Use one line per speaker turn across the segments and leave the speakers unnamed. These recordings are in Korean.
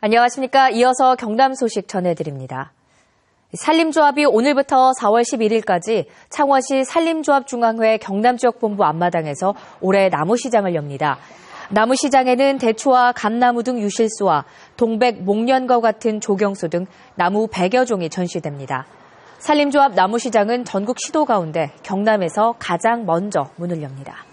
안녕하십니까. 이어서 경남 소식 전해드립니다. 산림조합이 오늘부터 4월 11일까지 창원시 산림조합중앙회 경남지역본부 앞마당에서 올해 나무시장을 엽니다. 나무시장에는 대추와 감나무 등 유실수와 동백, 목련과 같은 조경수 등 나무 100여 종이 전시됩니다. 산림조합 나무시장은 전국 시도 가운데 경남에서 가장 먼저 문을 엽니다.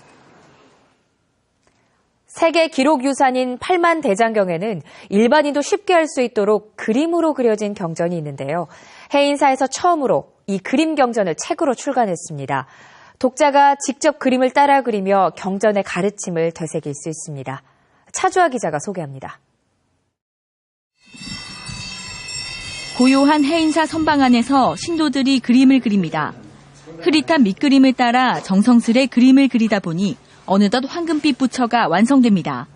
세계 기록유산인 팔만대장경에는 일반인도 쉽게 할 수 있도록 그림으로 그려진 경전이 있는데요. 해인사에서 처음으로 이 그림 경전을 책으로 출간했습니다. 독자가 직접 그림을 따라 그리며 경전의 가르침을 되새길 수 있습니다. 차주아 기자가 소개합니다.
고요한 해인사 선방 안에서 신도들이 그림을 그립니다. 흐릿한 밑그림을 따라 정성스레 그림을 그리다 보니 어느덧 황금빛 부처가 완성됩니다.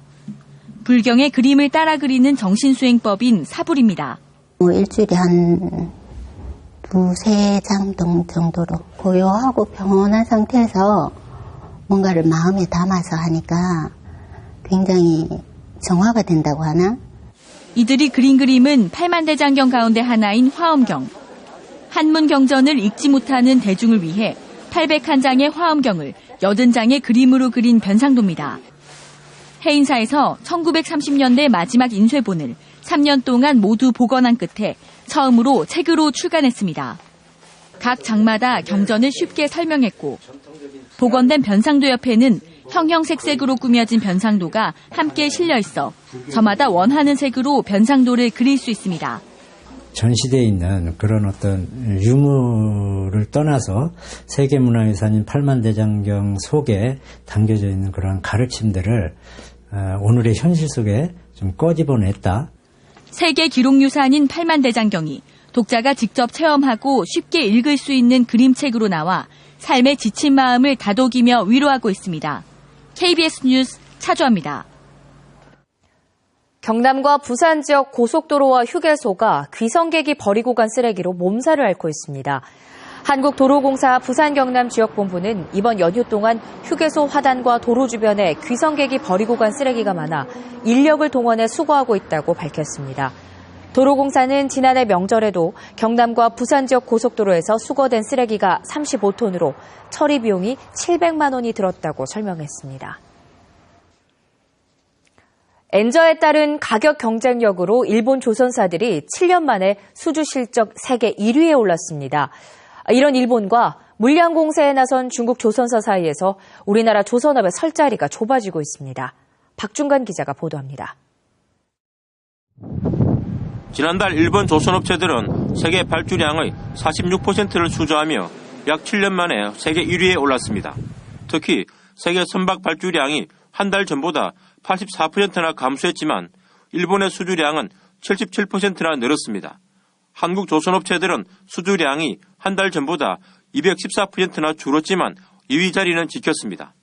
불경의 그림을 따라 그리는 정신수행법인 사불입니다.
일주일에 한 2-3장 정도로 고요하고 평온한 상태에서 뭔가를 마음에 담아서 하니까 굉장히 정화가 된다고 하나?
이들이 그린 그림은 팔만대장경 가운데 하나인 화엄경. 한문 경전을 읽지 못하는 대중을 위해 801장의 화엄경을 80장의 그림으로 그린 변상도입니다. 해인사에서 1930년대 마지막 인쇄본을 3년 동안 모두 복원한 끝에 처음으로 책으로 출간했습니다. 각 장마다 경전을 쉽게 설명했고 복원된 변상도 옆에는 형형색색으로 꾸며진 변상도가 함께 실려 있어 저마다 원하는 색으로 변상도를 그릴 수 있습니다.
전시되어 있는 그런 어떤 유물을 떠나서 세계문화유산인 팔만대장경 속에 담겨져 있는 그런 가르침들을 오늘의 현실 속에 좀 꺼집어냈다.
세계 기록유산인 팔만대장경이 독자가 직접 체험하고 쉽게 읽을 수 있는 그림책으로 나와 삶에 지친 마음을 다독이며 위로하고 있습니다. KBS 뉴스 차주아입니다.
경남과 부산 지역 고속도로와 휴게소가 귀성객이 버리고 간 쓰레기로 몸살을 앓고 있습니다. 한국도로공사 부산 경남 지역본부는 이번 연휴 동안 휴게소 화단과 도로 주변에 귀성객이 버리고 간 쓰레기가 많아 인력을 동원해 수거하고 있다고 밝혔습니다. 도로공사는 지난해 명절에도 경남과 부산 지역 고속도로에서 수거된 쓰레기가 35톤으로 처리 비용이 700만 원이 들었다고 설명했습니다. 엔저에 따른 가격 경쟁력으로 일본 조선사들이 7년 만에 수주 실적 세계 1위에 올랐습니다. 이런 일본과 물량 공세에 나선 중국 조선사 사이에서 우리나라 조선업의 설 자리가 좁아지고 있습니다. 박중간 기자가 보도합니다.
지난달 일본 조선업체들은 세계 발주량의 46%를 수주하며 약 7년 만에 세계 1위에 올랐습니다. 특히 세계 선박 발주량이 한 달 전보다 84%나 감소했지만 일본의 수주량은 77%나 늘었습니다. 한국 조선업체들은 수주량이 한 달 전보다 214%나 줄었지만 2위 자리는 지켰습니다.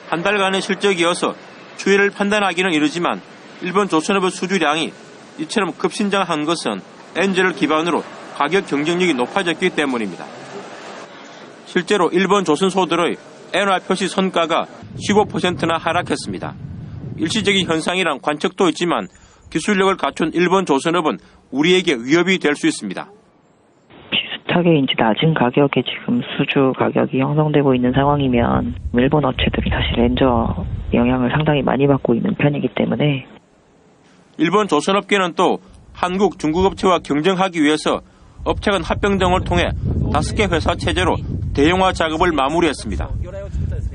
한 달간의 실적이어서 추이를 판단하기는 이르지만 일본 조선업의 수주량이 이처럼 급신장한 것은 엔저를 기반으로 가격 경쟁력이 높아졌기 때문입니다. 실제로 일본 조선소들의 엔화 표시 선가가 15%나 하락했습니다. 일시적인 현상이란 관측도 있지만 기술력을 갖춘 일본 조선업은 우리에게 위협이 될 수 있습니다.
비슷하게 이제 낮은 가격에 지금 수주 가격이 형성되고 있는 상황이면 일본 업체들이 사실 엔저 영향을 상당히 많이 받고 있는 편이기 때문에
일본 조선업계는 또 한국, 중국 업체와 경쟁하기 위해서 업체 간 합병 등을 통해 5개 회사 체제로 대형화 작업을 마무리했습니다.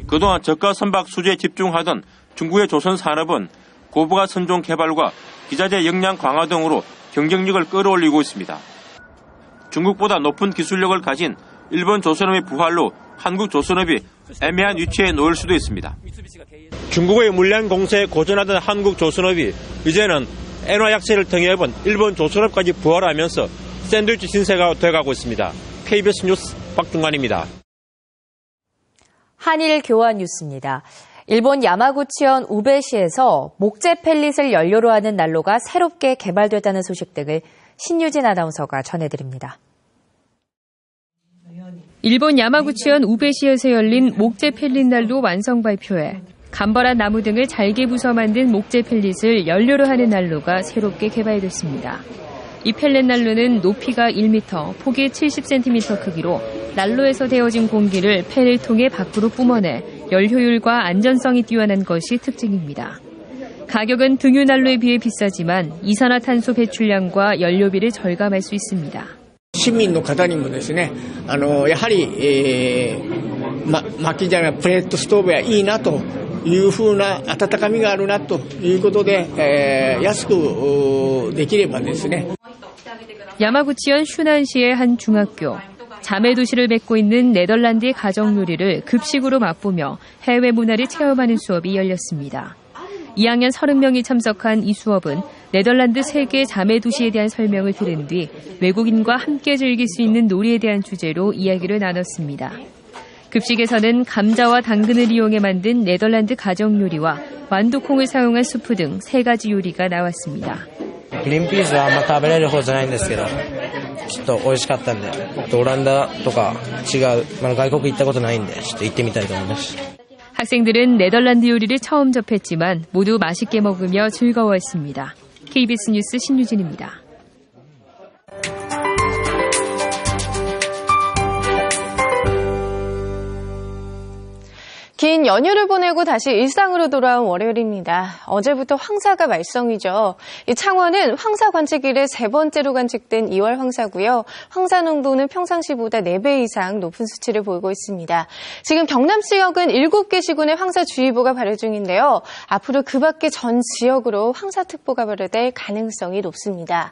그동안 저가 선박 수주에 집중하던 중국의 조선산업은 고부가 선종 개발과 기자재 역량 강화 등으로 경쟁력을 끌어올리고 있습니다. 중국보다 높은 기술력을 가진 일본 조선업의 부활로 한국 조선업이 애매한 위치에 놓일 수도 있습니다. 중국의 물량 공세에 고전하던 한국 조선업이 이제는 엔화 약세를 통해 일본 조선업까지 부활하면서 샌드위치 신세가 돼가고 있습니다. KBS 뉴스 박중관입니다.
한일 교환 뉴스입니다. 일본 야마구치현 우베시에서 목재 펠릿을 연료로 하는 난로가 새롭게 개발됐다는 소식 등을 신유진 아나운서가 전해드립니다.
일본 야마구치현 우베시에서 열린 목재 펠릿 난로 완성 발표회. 간벌한 나무 등을 잘게 부숴 만든 목재 펠릿을 연료로 하는 난로가 새롭게 개발됐습니다. 이 펠렛 난로는 높이가 1m, 폭이 70cm 크기로 난로에서 데워진 공기를 펠let통에 밖으로 뿜어내 열효율과 안전성이 뛰어난 것이 특징입니다. 가격은 등유 난로에 비해 비싸지만 이산화탄소 배출량과 연료비를 절감할 수 있습니다.
市民の方にもですね、やはり、薪じゃないプレートストーブやいいなというふうな温かみがあるなということで、安くできればですね。
야마구치현 슈난시의 한 중학교. 자매 도시를 맺고 있는 네덜란드의 가정 요리를 급식으로 맛보며 해외 문화를 체험하는 수업이 열렸습니다. 2학년 30명이 참석한 이 수업은 네덜란드 세계 자매 도시에 대한 설명을 들은 뒤 외국인과 함께 즐길 수 있는 놀이에 대한 주제로 이야기를 나눴습니다. 급식에서는 감자와 당근을 이용해 만든 네덜란드 가정 요리와 완두콩을 사용한 수프 등 3가지 요리가 나왔습니다.
グリーンピースはあんま食べれる方じゃないんですけど、ちょっと美味しかったんで、オランダとか違う、外国行ったことないんで、ちょっと行ってみたいと思います。
학생들은 네덜란드 요리를 처음 접했지만 모두 맛있게 먹으며 즐거워했습니다. KBS 뉴스 신유진입니다.
긴 연휴를 보내고 다시 일상으로 돌아온 월요일입니다. 어제부터 황사가 말썽이죠. 이 창원은 황사 관측일에 3번째로 관측된 2월 황사고요. 황사 농도는 평상시보다 4배 이상 높은 수치를 보이고 있습니다. 지금 경남 지역은 7개 시군에 황사주의보가 발효 중인데요. 앞으로 그 밖의 전 지역으로 황사특보가 발효될 가능성이 높습니다.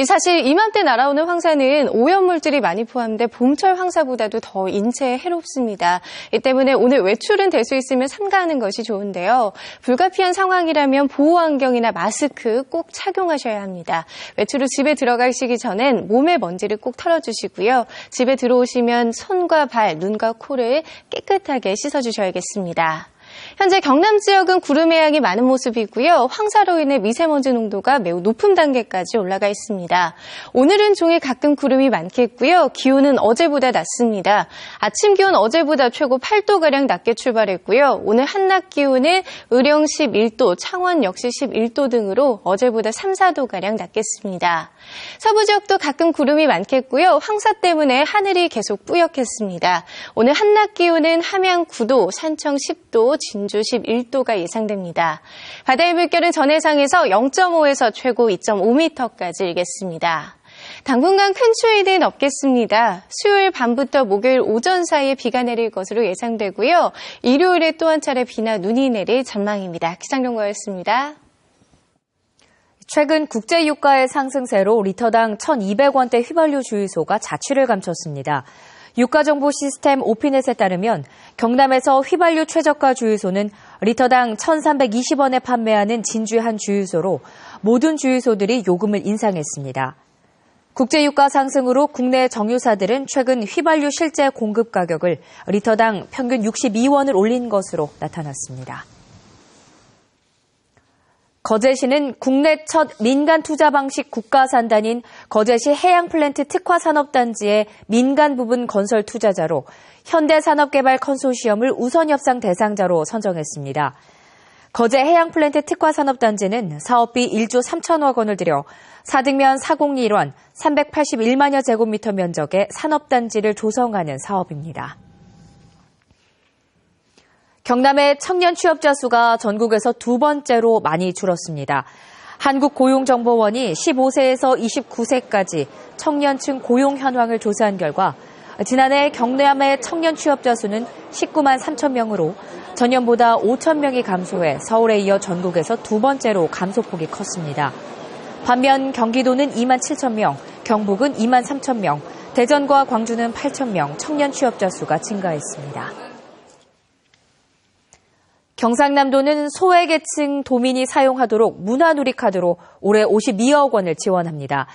사실 이맘때 날아오는 황사는 오염물질이 많이 포함돼 봄철 황사보다도 더 인체에 해롭습니다. 이 때문에 오늘 외출은 될 수 있으면 삼가하는 것이 좋은데요. 불가피한 상황이라면 보호안경이나 마스크 꼭 착용하셔야 합니다. 외출 후 집에 들어가시기 전엔 몸의 먼지를 꼭 털어주시고요. 집에 들어오시면 손과 발, 눈과 코를 깨끗하게 씻어주셔야겠습니다. 현재 경남 지역은 구름의 양이 많은 모습이고요. 황사로 인해 미세먼지 농도가 매우 높은 단계까지 올라가 있습니다. 오늘은 종일 가끔 구름이 많겠고요. 기온은 어제보다 낮습니다. 아침 기온 어제보다 최고 8도가량 낮게 출발했고요. 오늘 한낮 기온은 의령 11도, 창원 역시 11도 등으로 어제보다 3, 4도가량 낮겠습니다. 서부 지역도 가끔 구름이 많겠고요. 황사 때문에 하늘이 계속 뿌옇겠습니다. 오늘 한낮 기온은 함양 9도, 산청 10도, 진주 11도가 예상됩니다. 바다의 물결은 전해상에서 0.5에서 최고 2.5m까지 일겠습니다. 당분간 큰 추위는 없겠습니다. 수요일 밤부터 목요일 오전 사이에 비가 내릴 것으로 예상되고요. 일요일에 또 한 차례 비나 눈이 내릴 전망입니다. 기상정보였습니다.
최근 국제유가의 상승세로 리터당 1,200원대 휘발유 주유소가 자취를 감췄습니다. 유가정보 시스템 오피넷에 따르면 경남에서 휘발유 최저가 주유소는 리터당 1,320원에 판매하는 진주의 한 주유소로 모든 주유소들이 요금을 인상했습니다. 국제유가 상승으로 국내 정유사들은 최근 휘발유 실제 공급 가격을 리터당 평균 62원을 올린 것으로 나타났습니다. 거제시는 국내 첫 민간 투자 방식 국가산단인 거제시 해양플랜트 특화산업단지의 민간 부분 건설 투자자로 현대산업개발 컨소시엄을 우선 협상 대상자로 선정했습니다. 거제 해양플랜트 특화산업단지는 사업비 1조 3천억 원을 들여 사등면 사공리 일환 381만여 제곱미터 면적의 산업단지를 조성하는 사업입니다. 경남의 청년 취업자 수가 전국에서 2번째로 많이 줄었습니다. 한국고용정보원이 15세에서 29세까지 청년층 고용 현황을 조사한 결과 지난해 경남의 청년 취업자 수는 19만 3천 명으로 전년보다 5천 명이 감소해 서울에 이어 전국에서 2번째로 감소폭이 컸습니다. 반면 경기도는 2만 7천 명, 경북은 2만 3천 명, 대전과 광주는 8천 명 청년 취업자 수가 증가했습니다. 경상남도는 소외계층 도민이 사용하도록 문화누리카드로 올해 52억 원을 지원합니다.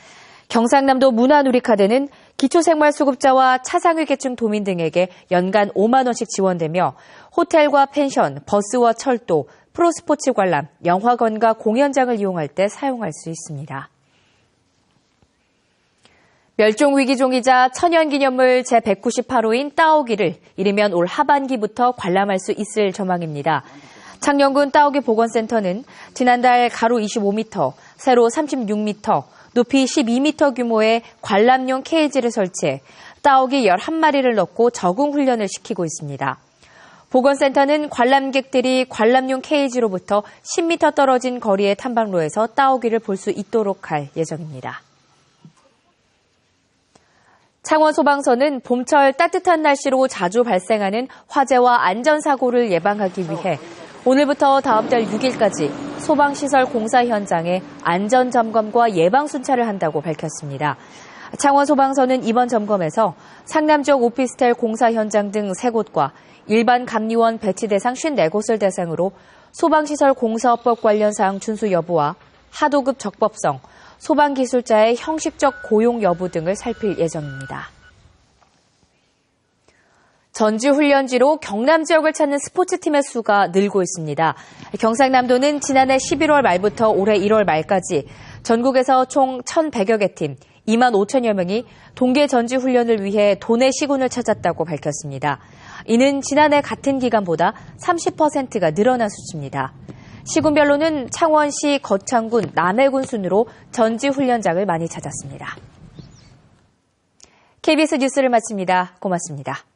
경상남도 문화누리카드는 기초생활수급자와 차상위계층 도민 등에게 연간 5만 원씩 지원되며 호텔과 펜션, 버스와 철도, 프로스포츠 관람, 영화관과 공연장을 이용할 때 사용할 수 있습니다. 멸종위기종이자 천연기념물 제198호인 따오기를 이르면 올 하반기부터 관람할 수 있을 전망입니다. 창녕군 따오기 보건센터는 지난달 가로 25m, 세로 36m, 높이 12m 규모의 관람용 케이지를 설치해 따오기 11마리를 넣고 적응 훈련을 시키고 있습니다. 보건센터는 관람객들이 관람용 케이지로부터 10m 떨어진 거리의 탐방로에서 따오기를 볼 수 있도록 할 예정입니다. 창원소방서는 봄철 따뜻한 날씨로 자주 발생하는 화재와 안전사고를 예방하기 위해 오늘부터 다음 달 6일까지 소방시설 공사 현장에 안전점검과 예방순찰을 한다고 밝혔습니다. 창원소방서는 이번 점검에서 상남 지역 오피스텔 공사 현장 등 3곳과 일반 감리원 배치 대상 54곳을 대상으로 소방시설 공사법 관련 사항 준수 여부와 하도급 적법성, 소방기술자의 형식적 고용 여부 등을 살필 예정입니다. 전지훈련지로 경남 지역을 찾는 스포츠팀의 수가 늘고 있습니다. 경상남도는 지난해 11월 말부터 올해 1월 말까지 전국에서 총 1,100여 개 팀, 2만 5천여 명이 동계 전지훈련을 위해 도내 시군을 찾았다고 밝혔습니다. 이는 지난해 같은 기간보다 30%가 늘어난 수치입니다. 시군별로는 창원시, 거창군, 남해군 순으로 전지훈련장을 많이 찾았습니다. KBS 뉴스를 마칩니다. 고맙습니다.